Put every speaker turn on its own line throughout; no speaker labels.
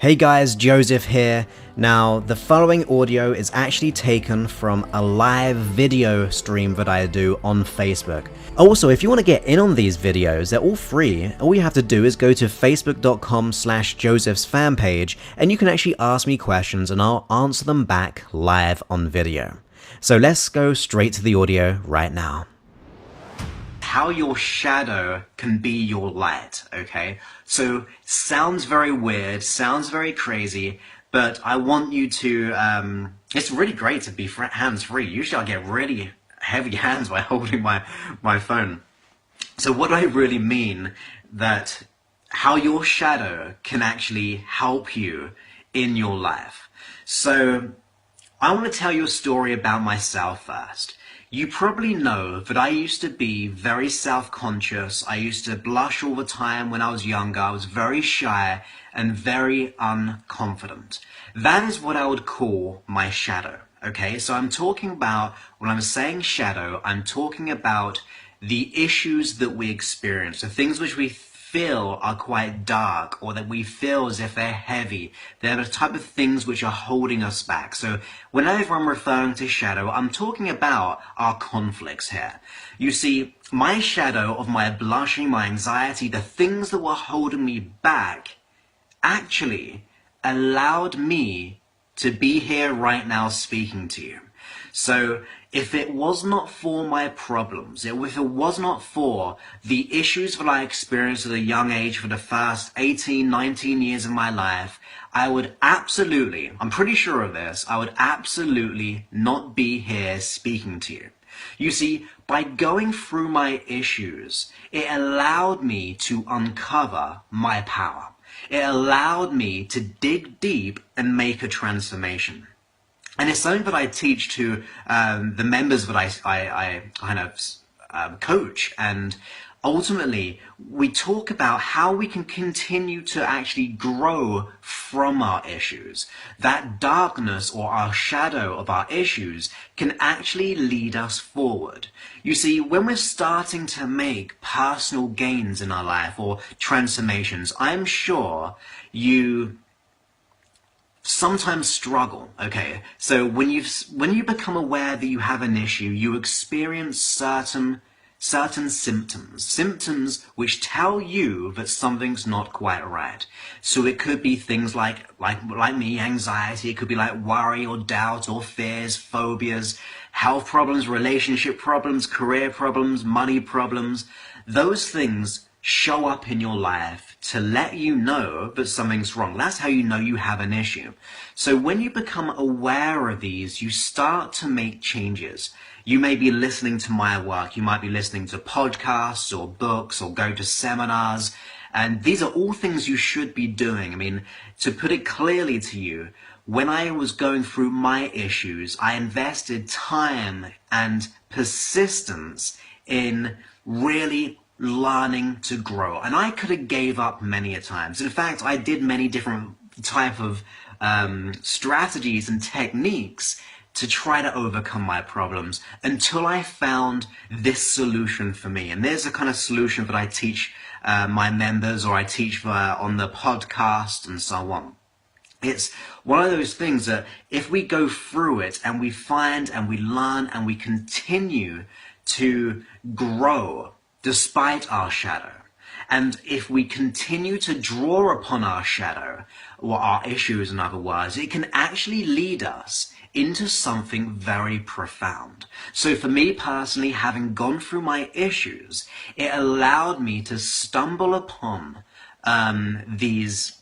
Hey guys, Joseph here. Now, the following audio is actually taken from a live video stream that I do on Facebook. Also, if you want to get in on these videos, they're all free. All you have to do is go to facebook.com/Joseph's fan page, and you can actually ask me questions and I'll answer them back live on video. So let's go straight to the audio right now. How your shadow can be your light, okay? So, sounds very weird, sounds very crazy, but I want you to, it's really great to be hands-free. Usually I get really heavy hands while holding my phone. So what do I really mean that how your shadow can actually help you in your life? So, I want to tell you a story about myself first. You probably know that I used to be very self-conscious. I used to blush all the time when I was younger. I was very shy and very unconfident. That is what I would call my shadow, okay? So I'm talking about, when I'm saying shadow, I'm talking about the issues that we experience, the things which we feel are quite dark, or that we feel as if they're heavy. They're the type of things which are holding us back. So whenever I'm referring to shadow, I'm talking about our conflicts here. You see, my shadow of my blushing, my anxiety, the things that were holding me back actually allowed me to be here right now speaking to you. So if it was not for my problems, if it was not for the issues that I experienced at a young age for the first 18, 19 years of my life, I would absolutely, I'm pretty sure of this, I would absolutely not be here speaking to you. You see, by going through my issues, it allowed me to uncover my power. It allowed me to dig deep and make a transformation. And it's something that I teach to the members that I kind of coach. And ultimately, we talk about how we can continue to actually grow from our issues. That darkness or our shadow of our issues can actually lead us forward. You see, when we're starting to make personal gains in our life or transformations, I'm sure you sometimes struggle, okay? So when you become aware that you have an issue, you experience certain symptoms which tell you that something's not quite right. So it could be things like me, anxiety. It could be like worry or doubt or fears, phobias, health problems, relationship problems, career problems, money problems. Those things show up in your life to let you know that something's wrong. That's how you know you have an issue. So when you become aware of these, you start to make changes. You may be listening to my work. You might be listening to podcasts or books or go to seminars. And these are all things you should be doing. I mean, to put it clearly to you, when I was going through my issues, I invested time and persistence in really learning to grow. And I could have gave up many a times. In fact, I did many different type of strategies and techniques to try to overcome my problems until I found this solution for me. And there's a kind of solution that I teach my members, or I teach on the podcast and so on. It's one of those things that if we go through it and we find and we learn and we continue to grow despite our shadow, and if we continue to draw upon our shadow, or our issues in other words, it can actually lead us into something very profound. So for me personally, having gone through my issues, it allowed me to stumble upon these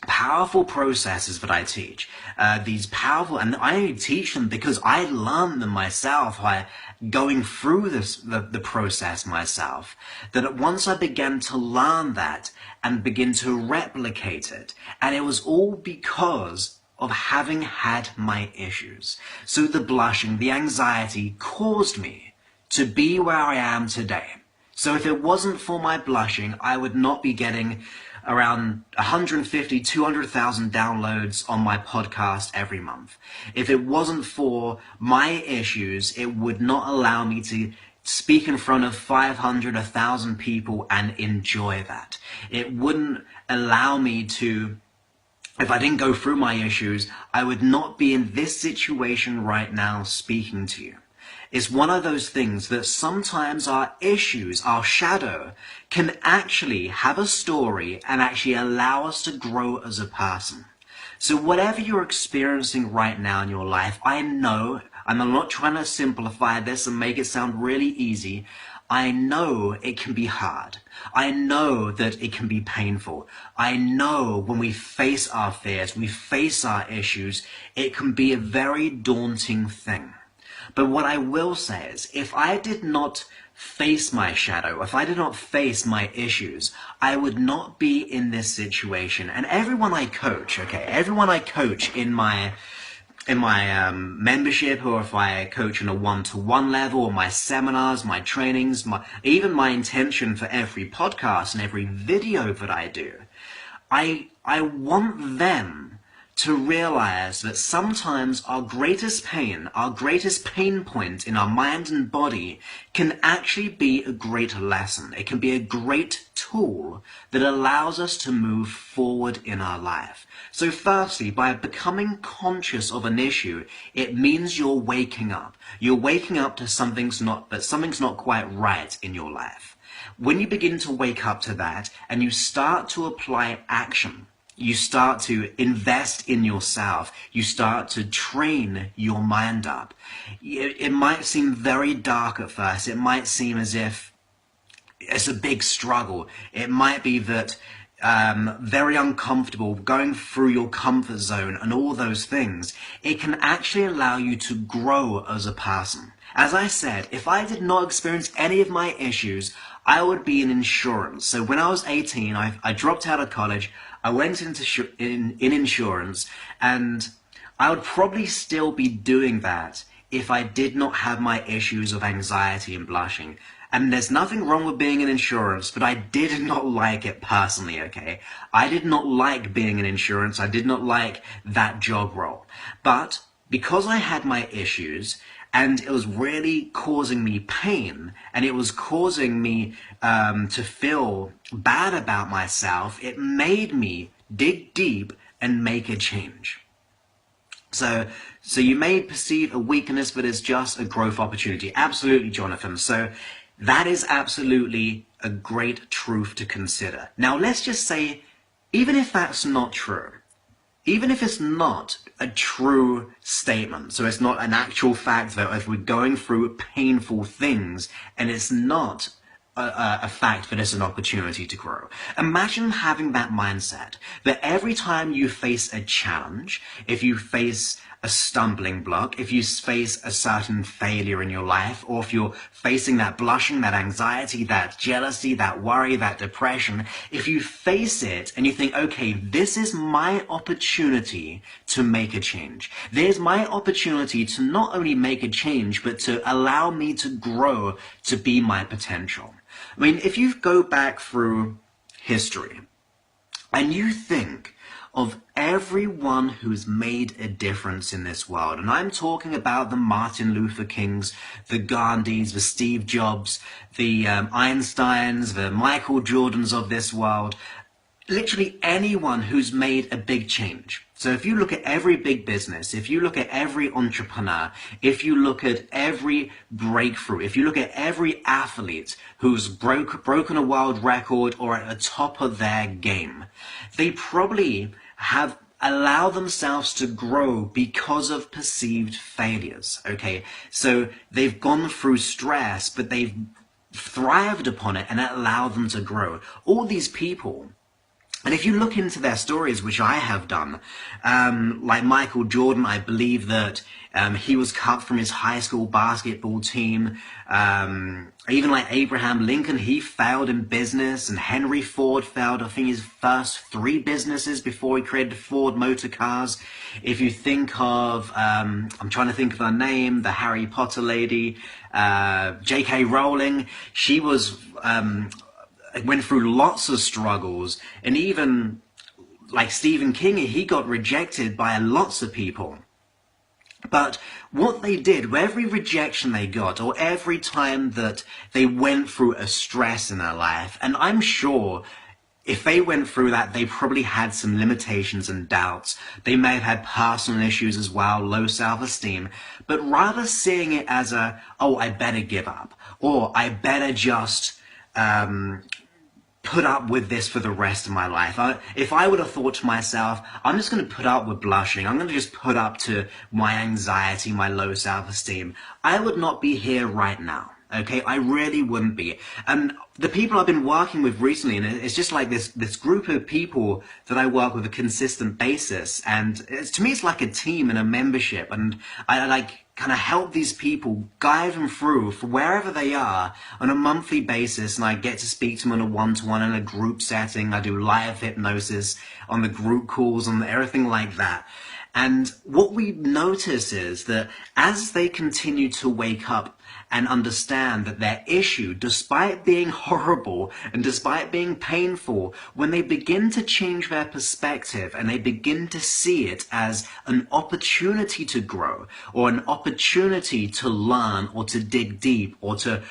powerful processes that I teach, and I only teach them because I learned them myself by going through the process myself. That once I began to learn that and begin to replicate it, and it was all because of having had my issues. So the blushing, the anxiety caused me to be where I am today. So if it wasn't for my blushing, I would not be getting around 150, 200,000 downloads on my podcast every month. If it wasn't for my issues, it would not allow me to speak in front of 500, 1,000 people and enjoy that. It wouldn't allow me to if I didn't go through my issues, I would not be in this situation right now speaking to you. It's one of those things that sometimes our issues, our shadow, can actually have a story and actually allow us to grow as a person. So whatever you're experiencing right now in your life, I know, and I'm not trying to simplify this and make it sound really easy, I know it can be hard. I know that it can be painful. I know when we face our fears, we face our issues, it can be a very daunting thing. But what I will say is, if I did not face my shadow, if I did not face my issues, I would not be in this situation. And everyone I coach, everyone I coach in my membership, or if I coach on a one-to-one level, or my seminars, my trainings, even my intention for every podcast and every video that I do, I want them to realize that sometimes our greatest pain point in our mind and body can actually be a great lesson. It can be a great tool that allows us to move forward in our life. So firstly, by becoming conscious of an issue, it means you're waking up. You're waking up to something's not quite right in your life. When you begin to wake up to that and you start to apply action, you start to invest in yourself. You start to train your mind up. It might seem very dark at first. It might seem as if it's a big struggle. It might be that very uncomfortable, going through your comfort zone and all those things. It can actually allow you to grow as a person. As I said, if I did not experience any of my issues, I would be in insurance. So when I was 18, I dropped out of college. I went into in insurance, and I would probably still be doing that if I did not have my issues of anxiety and blushing. And there's nothing wrong with being in insurance, but I did not like it personally, okay? I did not like being in insurance. I did not like that job role. But because I had my issues, and it was really causing me pain, and it was causing me to feel bad about myself, it made me dig deep and make a change. So you may perceive a weakness, but it's just a growth opportunity. Absolutely, Jonathan. So that is absolutely a great truth to consider. Now, let's just say, even if that's not true, even if it's not a true statement, so it's not an actual fact that if we're going through painful things and it's not a fact that it's an opportunity to grow. Imagine having that mindset that every time you face a challenge, if you face a stumbling block, if you face a certain failure in your life, or if you're facing that blushing, that anxiety, that jealousy, that worry, that depression, if you face it and you think, okay, this is my opportunity to make a change. There's my opportunity to not only make a change, but to allow me to grow to be my potential. I mean, if you go back through history and you think of everyone who's made a difference in this world, and I'm talking about the Martin Luther Kings, the Gandhis, the Steve Jobs, the Einsteins, the Michael Jordans of this world, literally anyone who's made a big change. So if you look at every big business, if you look at every entrepreneur, if you look at every breakthrough, if you look at every athlete who's broken a world record or at the top of their game, they probably have allowed themselves to grow because of perceived failures, okay? So they've gone through stress, but they've thrived upon it and it allowed them to grow. All these people, and if you look into their stories, which I have done, like Michael Jordan, I believe that he was cut from his high school basketball team. Even like Abraham Lincoln, he failed in business, and Henry Ford failed, I think, his first 3 businesses before he created Ford Motor Cars. If you think of, I'm trying to think of her name, the Harry Potter lady, J.K. Rowling, she was... went through lots of struggles, and even like Stephen King, he got rejected by lots of people. But what they did, every rejection they got, or every time that they went through a stress in their life, and I'm sure if they went through that, they probably had some limitations and doubts. They may have had personal issues as well, low self-esteem, but rather seeing it as oh, I better give up, or I better just put up with this for the rest of my life. If I would have thought to myself, I'm just going to put up with blushing, I'm going to just put up to my anxiety, my low self-esteem, I would not be here right now. Okay, I really wouldn't be. And the people I've been working with recently, and it's just like this group of people that I work with a consistent basis, and to me it's like a team and a membership, and I like kind of help these people, guide them through for wherever they are on a monthly basis, and I get to speak to them on a one-to-one in a group setting. I do live hypnosis on the group calls and everything like that. And what we notice is that as they continue to wake up and understand that their issue, despite being horrible and despite being painful, when they begin to change their perspective and they begin to see it as an opportunity to grow, or an opportunity to learn, or to dig deep, or to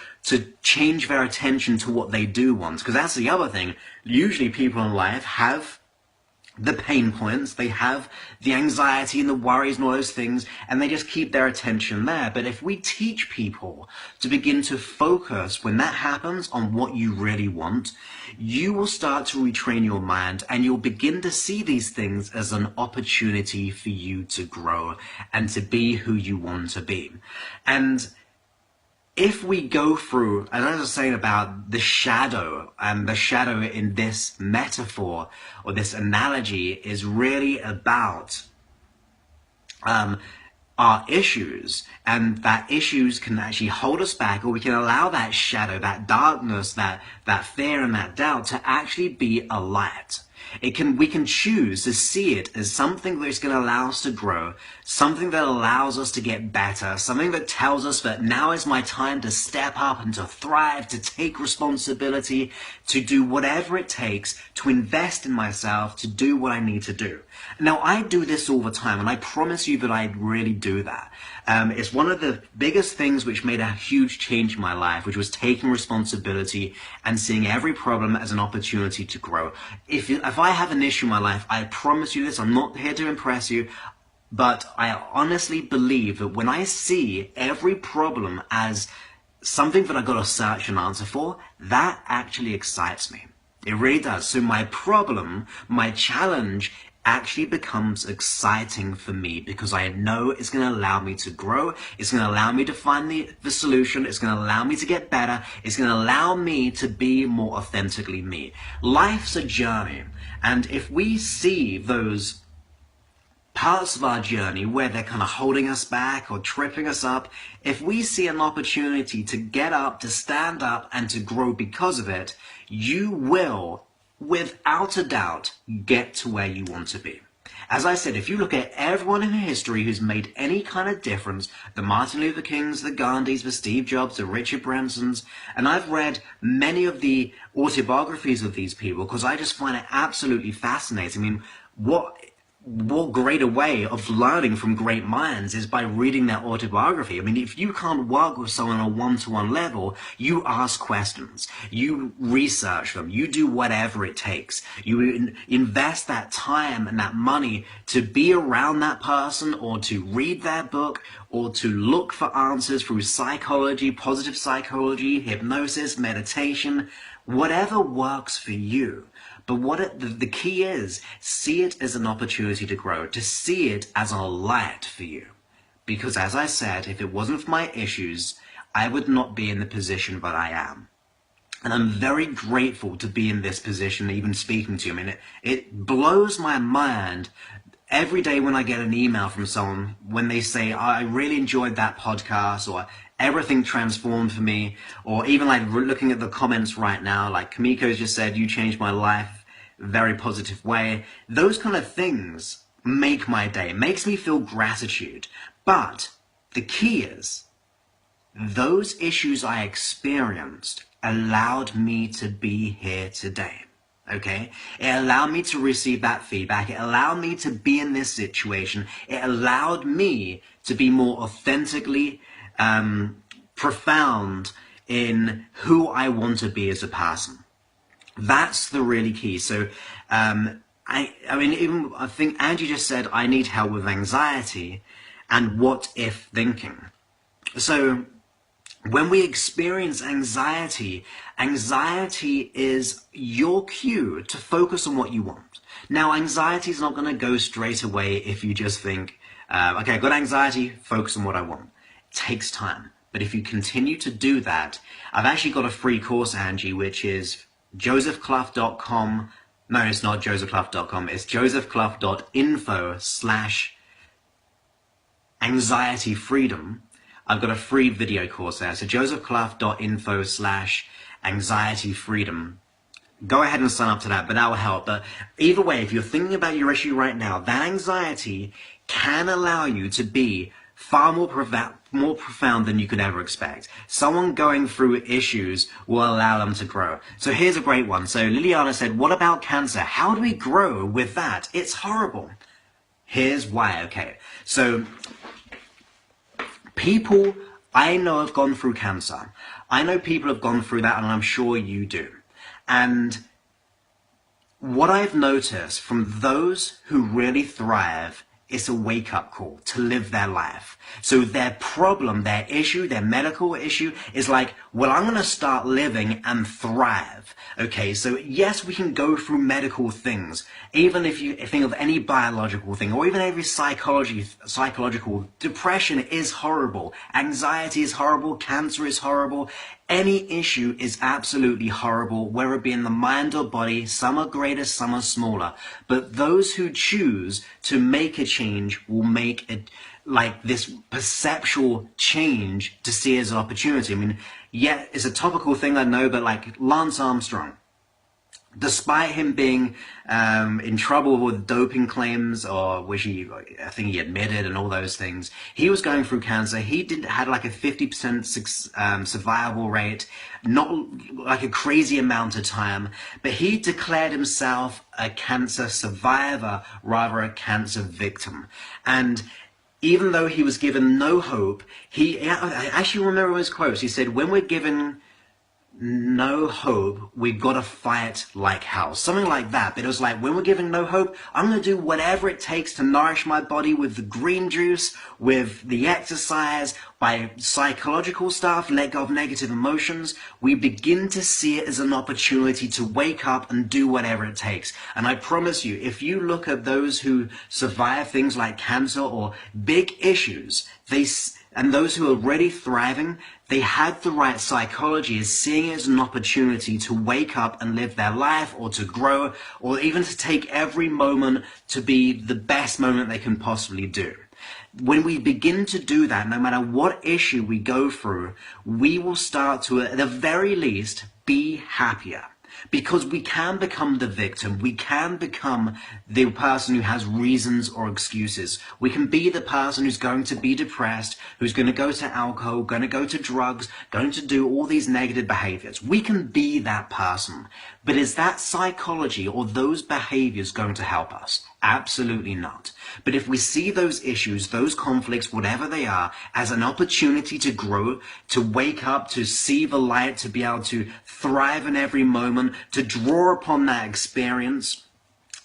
change their attention to what they do want. Because that's the other thing. Usually people in life have the pain points, they have the anxiety and the worries and all those things, and they just keep their attention there. But if we teach people to begin to focus when that happens on what you really want, you will start to retrain your mind, and you'll begin to see these things as an opportunity for you to grow and to be who you want to be. And if we go through, as I was saying about the shadow, and the shadow in this metaphor or this analogy is really about our issues, and that issues can actually hold us back, or we can allow that shadow, that darkness, that fear and that doubt to actually be a light. We can choose to see it as something that's going to allow us to grow, something that allows us to get better, something that tells us that now is my time to step up and to thrive, to take responsibility, to do whatever it takes, to invest in myself, to do what I need to do. Now, I do this all the time, and I promise you that I really do that. It's one of the biggest things which made a huge change in my life, which was taking responsibility and seeing every problem as an opportunity to grow. If I have an issue in my life, I promise you this, I'm not here to impress you, but I honestly believe that when I see every problem as something that I've got to search and answer for, that actually excites me. It really does. So my problem, my challenge, actually becomes exciting for me, because I know it's going to allow me to grow, it's going to allow me to find the solution, it's going to allow me to get better, it's going to allow me to be more authentically me. Life's a journey, and if we see those parts of our journey where they're kind of holding us back or tripping us up, if we see an opportunity to get up, to stand up, and to grow because of it, you will, without a doubt, get to where you want to be. As I said, if you look at everyone in history who's made any kind of difference, the Martin Luther Kings, the Gandhis, the Steve Jobs, the Richard Bransons, and I've read many of the autobiographies of these people because I just find it absolutely fascinating. I mean, what greater way of learning from great minds is by reading their autobiography. I mean, if you can't work with someone on a one-to-one level, you ask questions, you research them, you do whatever it takes. You invest that time and that money to be around that person, or to read their book, or to look for answers through psychology, positive psychology, hypnosis, meditation, whatever works for you. But the key is, see it as an opportunity to grow, to see it as a light for you. Because as I said, if it wasn't for my issues, I would not be in the position that I am. And I'm very grateful to be in this position, even speaking to you. I mean, it blows my mind every day when I get an email from someone, when they say, I really enjoyed that podcast, or everything transformed for me, or even like looking at the comments right now, like Kamiko's just said, you changed my life, very positive way. Those kind of things make my day, makes me feel gratitude. But the key is, those issues I experienced allowed me to be here today. Okay? It allowed me to receive that feedback. It allowed me to be in this situation. It allowed me to be more authentically profound in who I want to be as a person. That's the really key. So, I think Angie just said, I need help with anxiety and what if thinking. So, when we experience anxiety, anxiety is your cue to focus on what you want. Now, anxiety is not going to go straight away if you just think, okay, I've got anxiety, focus on what I want. It takes time. But if you continue to do that, I've actually got a free course, Angie, which is josephclough.com. No, it's not josephclough.com. It's josephclough.info/anxiety freedom. I've got a free video course there. So josephclough.info/anxiety freedom. Go ahead and sign up to that, but that will help. But either way, if you're thinking about your issue right now, that anxiety can allow you to be far more profound than you could ever expect. Someone going through issues will allow them to grow. So here's a great one. So Liliana said, what about cancer? How do we grow with that? It's horrible. Here's why, okay. So people I know have gone through cancer. I know people have gone through that, and I'm sure you do. And what I've noticed from those who really thrive, it's a wake-up call to live their life. So their problem, their issue, their medical issue is like, well, I'm going to start living and thrive. Okay, so yes, we can go through medical things, even if you think of any biological thing, or even every psychological. Depression is horrible. Anxiety is horrible. Cancer is horrible. Any issue is absolutely horrible, whether it be in the mind or body. Some are greater, some are smaller. But those who choose to make a change will make it like this perceptual change to see it as an opportunity. I mean, yeah, it's a topical thing, I know, but like Lance Armstrong, despite him being in trouble with doping claims, or which I think he admitted, and all those things, he was going through cancer. He had like a 50% survival rate, not like a crazy amount of time, but he declared himself a cancer survivor rather a cancer victim. And even though he was given no hope, I actually remember his quotes. He said, when we're given no hope, we've got to fight like hell. Something like that. But it was like, when we're given no hope, I'm going to do whatever it takes to nourish my body with the green juice, with the exercise, by psychological stuff, let go of negative emotions. We begin to see it as an opportunity to wake up and do whatever it takes. And I promise you, if you look at those who survive things like cancer or big issues, and those who are already thriving, they had the right psychology, as seeing it as an opportunity to wake up and live their life, or to grow, or even to take every moment to be the best moment they can possibly do. When we begin to do that, no matter what issue we go through, we will start to, at the very least, be happier. Because we can become the victim. We can become the person who has reasons or excuses. We can be the person who's going to be depressed, who's going to go to alcohol, going to go to drugs, going to do all these negative behaviors. We can be that person. But is that psychology or those behaviors going to help us? Absolutely not. But if we see those issues, those conflicts, whatever they are, as an opportunity to grow, to wake up, to see the light, to be able to thrive in every moment, to draw upon that experience.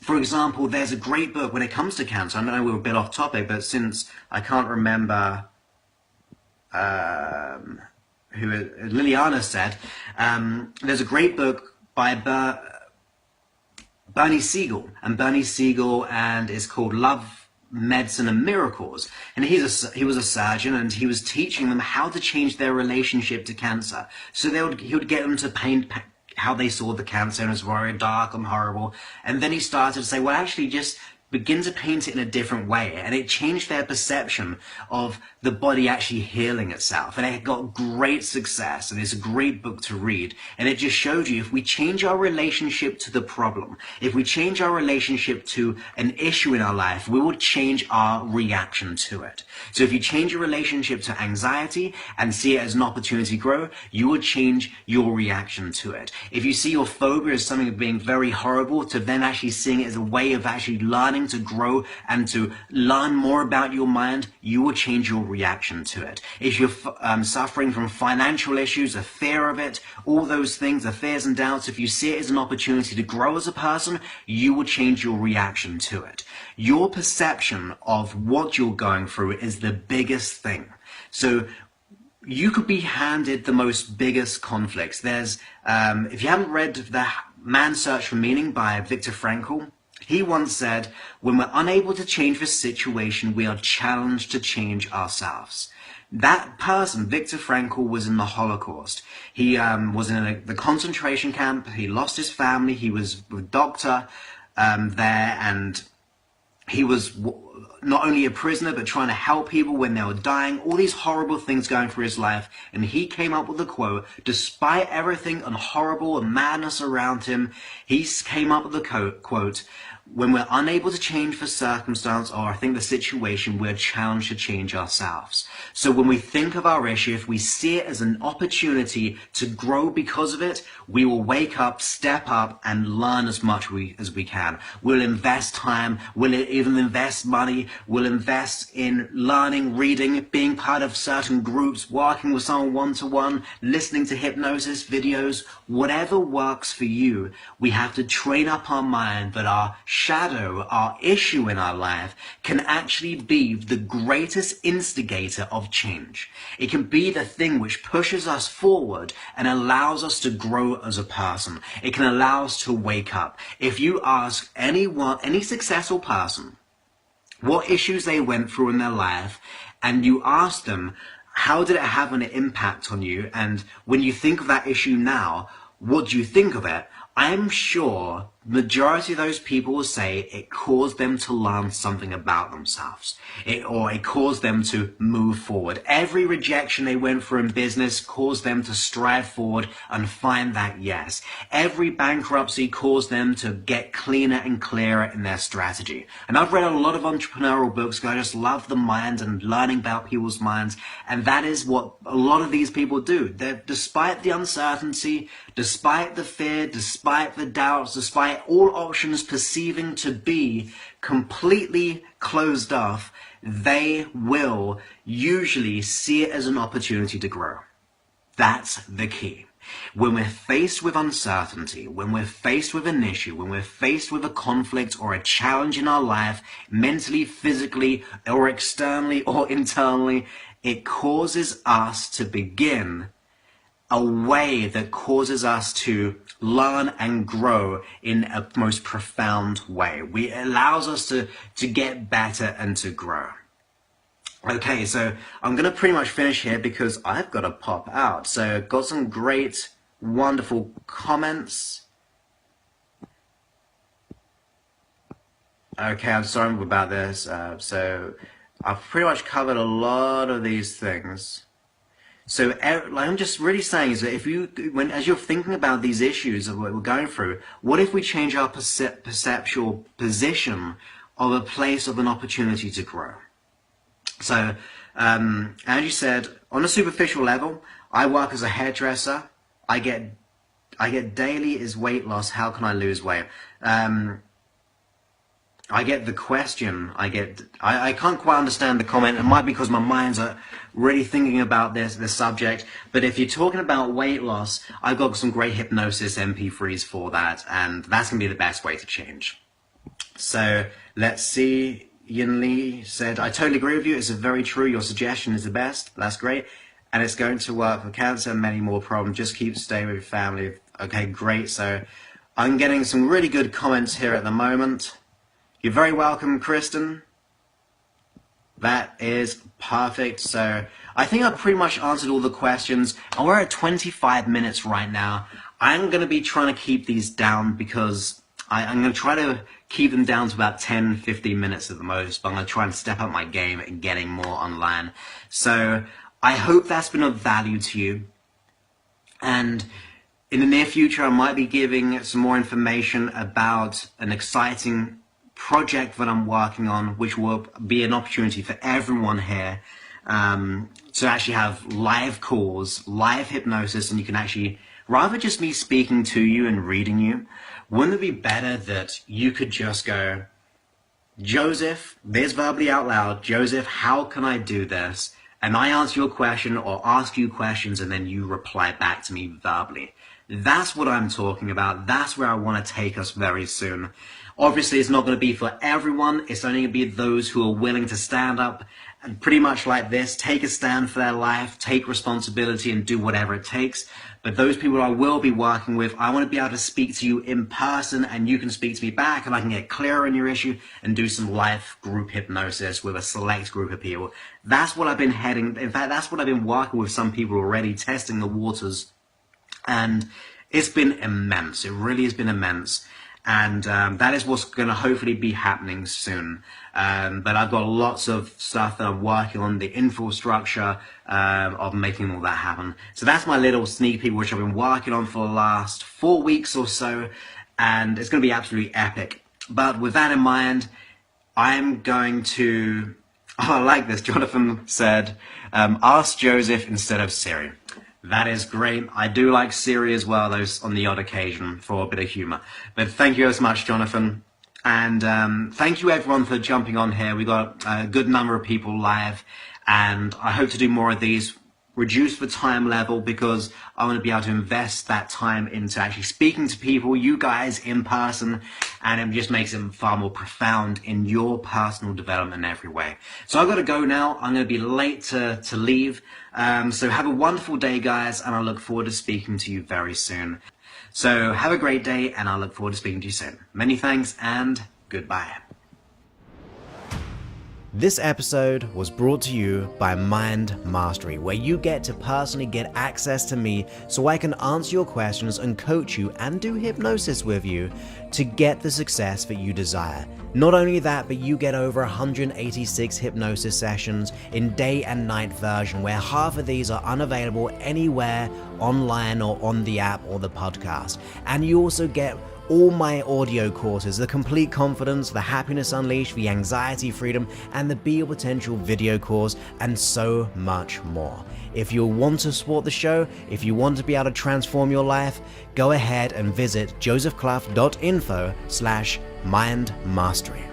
For example, there's a great book when it comes to cancer. I know we're a bit off topic, but since I can't remember who Liliana said, there's a great book by Bernie Siegel, and it's called Love, Medicine and Miracles. And he was a surgeon, and he was teaching them how to change their relationship to cancer. So he would get them to paint how they saw the cancer, and it was very dark and horrible. And then he started to say, well, actually just begin to paint it in a different way. And it changed their perception of the body actually healing itself. And it got great success, and it's a great book to read. And it just showed you, if we change our relationship to the problem, if we change our relationship to an issue in our life, we will change our reaction to it. So if you change your relationship to anxiety and see it as an opportunity to grow, you will change your reaction to it. If you see your phobia as something being very horrible, to then actually seeing it as a way of actually learning trying to grow and to learn more about your mind, you will change your reaction to it. If you're suffering from financial issues, a fear of it, all those things, the fears and doubts, if you see it as an opportunity to grow as a person, you will change your reaction to it. Your perception of what you're going through is the biggest thing. So you could be handed the most biggest conflicts. There's, if you haven't read The Man's Search for Meaning by Viktor Frankl, he once said, when we're unable to change the situation, we are challenged to change ourselves. That person, Viktor Frankl, was in the Holocaust. He was in the concentration camp. He lost his family. He was a doctor there, and he was not only a prisoner, but trying to help people when they were dying, all these horrible things going through his life. And he came up with the quote, despite everything and horrible and madness around him, he came up with the quote, when we're unable to change the circumstance, or I think the situation, we're challenged to change ourselves. So when we think of our issue, if we see it as an opportunity to grow because of it, we will wake up, step up, and learn as much as we can. We'll invest time, we'll even invest money, we'll invest in learning, reading, being part of certain groups, working with someone one-to-one, listening to hypnosis videos, whatever works for you. We have to train up our mind that our shadow, our issue in our life, can actually be the greatest instigator of change. It can be the thing which pushes us forward and allows us to grow as a person. It can allow us to wake up. If you ask anyone, any successful person, what issues they went through in their life, and you ask them, how did it have an impact on you? And when you think of that issue now, what do you think of it? I'm sure majority of those people will say it caused them to learn something about themselves, or it caused them to move forward. Every rejection they went through in business caused them to strive forward and find that yes. Every bankruptcy caused them to get cleaner and clearer in their strategy. And I've read a lot of entrepreneurial books because I just love the mind and learning about people's minds, and that is what a lot of these people do. Despite the uncertainty, despite the fear, despite the doubts, despite all options perceiving to be completely closed off, they will usually see it as an opportunity to grow. That's the key. When we're faced with uncertainty, when we're faced with an issue, when we're faced with a conflict or a challenge in our life, mentally, physically, or externally or internally, it causes us to begin a way that causes us to learn and grow in a most profound way. It allows us to get better and to grow. Okay, so I'm going to pretty much finish here because I've got to pop out. So got some great, wonderful comments. Okay, I'm sorry about this. So I've pretty much covered a lot of these things. So like I'm just really saying is that if as you're thinking about these issues of what we're going through, what if we change our perceptual position of a place of an opportunity to grow? So, as you said, on a superficial level, I work as a hairdresser. I get daily is weight loss. How can I lose weight? I get the question. I can't quite understand the comment. It might be because my mind's really thinking about this subject. But if you're talking about weight loss, I've got some great hypnosis MP3s for that, and that's gonna be the best way to change. So let's see. Yin Lee said, I totally agree with you. It's very true. Your suggestion is the best. That's great. And it's going to work for cancer and many more problems. Just keep staying with your family. Okay, great. So I'm getting some really good comments here at the moment. You're very welcome, Kristen. That is perfect. So I think I've pretty much answered all the questions. And we're at 25 minutes right now. I'm going to be trying to keep these down because I'm going to try to keep them down to about 10, 15 minutes at the most. But I'm going to try and step up my game and getting more online. So I hope that's been of value to you. And in the near future, I might be giving some more information about an exciting project that I'm working on, which will be an opportunity for everyone here to actually have live calls, live hypnosis, and you can actually, rather just me speaking to you and reading you, wouldn't it be better that you could just go, Joseph, this verbally out loud, Joseph, how can I do this? And I answer your question or ask you questions and then you reply back to me verbally. That's what I'm talking about. That's where I want to take us very soon. Obviously, it's not going to be for everyone. It's only going to be those who are willing to stand up and pretty much like this, take a stand for their life, take responsibility and do whatever it takes. But those people I will be working with, I want to be able to speak to you in person and you can speak to me back and I can get clearer in your issue and do some live group hypnosis with a select group of people. That's what I've been in fact, that's what I've been working with some people already, testing the waters. And it's been immense. It really has been immense. And that is what's going to hopefully be happening soon. But I've got lots of stuff that I'm working on, the infrastructure of making all that happen. So that's my little sneak peek, which I've been working on for the last 4 weeks or so. And it's going to be absolutely epic. But with that in mind, I'm going to... Oh, I like this. Jonathan said, ask Joseph instead of Siri. That is great. I do like Siri as well, though, on the odd occasion for a bit of humor. But thank you so much, Jonathan. And thank you, everyone, for jumping on here. We got a good number of people live, and I hope to do more of these. Reduce the time level because I want to be able to invest that time into actually speaking to people, you guys in person, and it just makes it far more profound in your personal development in every way. So I've got to go now. I'm going to be late to leave. So have a wonderful day, guys, and I look forward to speaking to you very soon. So have a great day, and I look forward to speaking to you soon. Many thanks, and goodbye. This episode was brought to you by Mind Mastery, where you get to personally get access to me so I can answer your questions and coach you and do hypnosis with you to get the success that you desire. Not only that, but you get over 186 hypnosis sessions in day and night version, where half of these are unavailable anywhere online or on the app or the podcast. And you also get all my audio courses, the Complete Confidence, the Happiness Unleashed, the Anxiety Freedom, and the Be Your Potential video course, and so much more. If you want to support the show, if you want to be able to transform your life, go ahead and visit josephclough.info/mindmastery.